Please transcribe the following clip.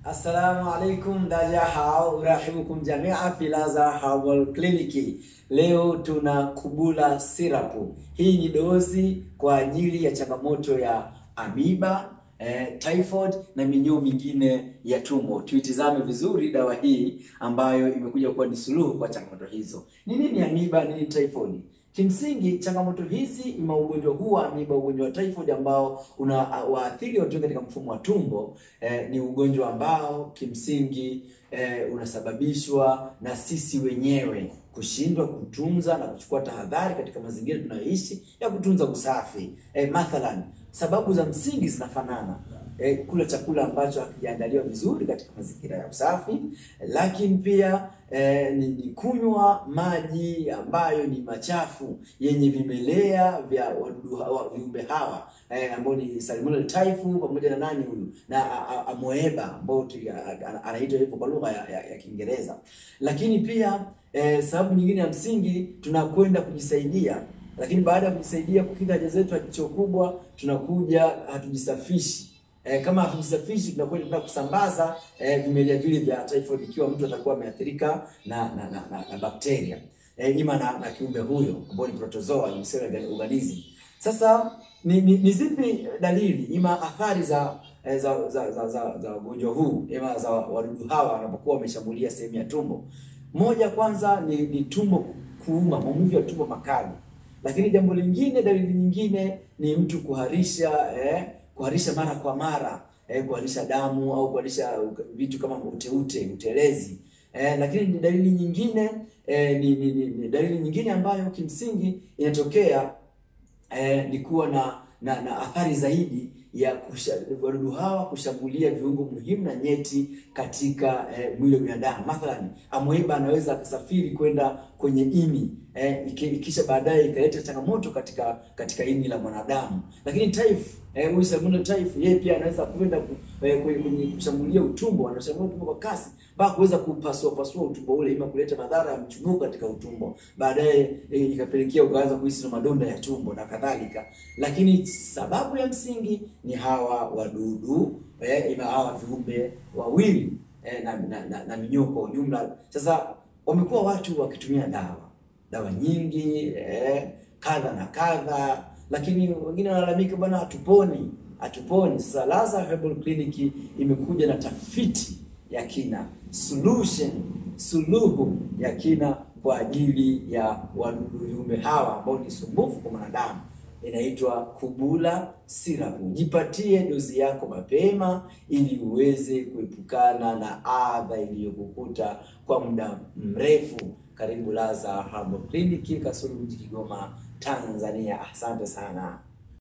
Assalamu alaikum daja hao, urahibukum jamia fi Lazar Herbal Clinic. Leo tuna Kubula Syrup. Hii ni dozi kwa ajili ya changamoto ya amiba, typhoid na minyoo mingine ya tumbo. Tuitizame vizuri dawa hii ambayo imekuja kuwa ni suluhu kwa changamoto hizo. Ni nini amiba, nini typhoid? Kimsingi changamoto hizi ima ugonjwa huu wa amiba, ugonjwa wa typhoid ambao unawaathiri watu katika mfumo wa tumbo, ni ugonjwa ambao kimsingi unasababishwa na sisi wenyewe kushindwa kutunza na kuchukua tahadhari katika mazingira tunayoishi ya kutunza usafi. Mathalan, sababu za msingi zinafanana. Kula chakula ambacho hakijaandaliwa vizuri katika mazingira ya usafi, lakini pia ni kunywa maji ambayo ni machafu yenye vimelea vya viumbe hawa ambao ni Salmonella typhi pamoja na nani huyu na amoeba ambao anaitwa hivyo kwa lugha ya Kiingereza. Lakini pia sababu nyingine ya msingi, tunakwenda kujisaidia, lakini baada ya kujisaidia kukidha haja zetu haja kubwa, tunakuja hatujisafishi. Kama hatujisafishi tunakwenda kusambaza vimelea vile vya typhoid ikiwa mtu atakuwa ameathirika na bakteria ima na kiumbe huyo ambao ni protozoa, ni cell organism. Sasa ni zipi dalili ima athari za ugonjwa huu ima za wadudu hawa wanapokuwa wameshambulia sehemu ya tumbo? Moja, kwanza ni tumbo kuuma, maumivu ya tumbo makali. Lakini jambo lingine, dalili nyingine ni mtu kuharisha mara kwa mara, kuharisha damu au kuharisha vitu kama utelezi. Lakini dalili nyingine ni dalili nyingine ambayo kimsingi inatokea ni kuwa na athari zaidi ya wadudu hawa kushambulia viungo muhimu na nyeti katika mwili wa binadamu. Mathalan, amoeba anaweza kusafiri kwenda kwenye ini, kisha baadaye ikaleta changamoto katika ini la mwanadamu. Lakini huyu Salmonella typhi yeye pia anaweza kwenda kwenye kushambulia utumbo, anashambulia utumbo kwa kasi mpaka kuweza kupasua utumbo ule, ima kuleta madhara ya mchubuko katika utumbo, baadaye ikapelekea ukaanza kuhisi na madonda ya tumbo na kadhalika. Lakini sababu ya msingi ni hawa wadudu, ima hawa viumbe wawili na minyoo kwa ujumla. Sasa wamekuwa watu wakitumia dawa nyingi kadha na kadha, lakini wengine wanalalamika bwana hatuponi. Sasa Lazar Herbal Clinic imekuja na tafiti ya kina, suluhu ya kina kwa ajili ya wadudu viumbe hawa ambao ni sumbufu kwa mwanadamu. Inaitwa Kubula Syrup. Jipatie dozi yako mapema ili uweze kuepukana na adha iliyokukuta kwa muda mrefu. Karibu Lazar Herbal Clinic, Kasulu, Kigoma, Tanzania. Asante sana.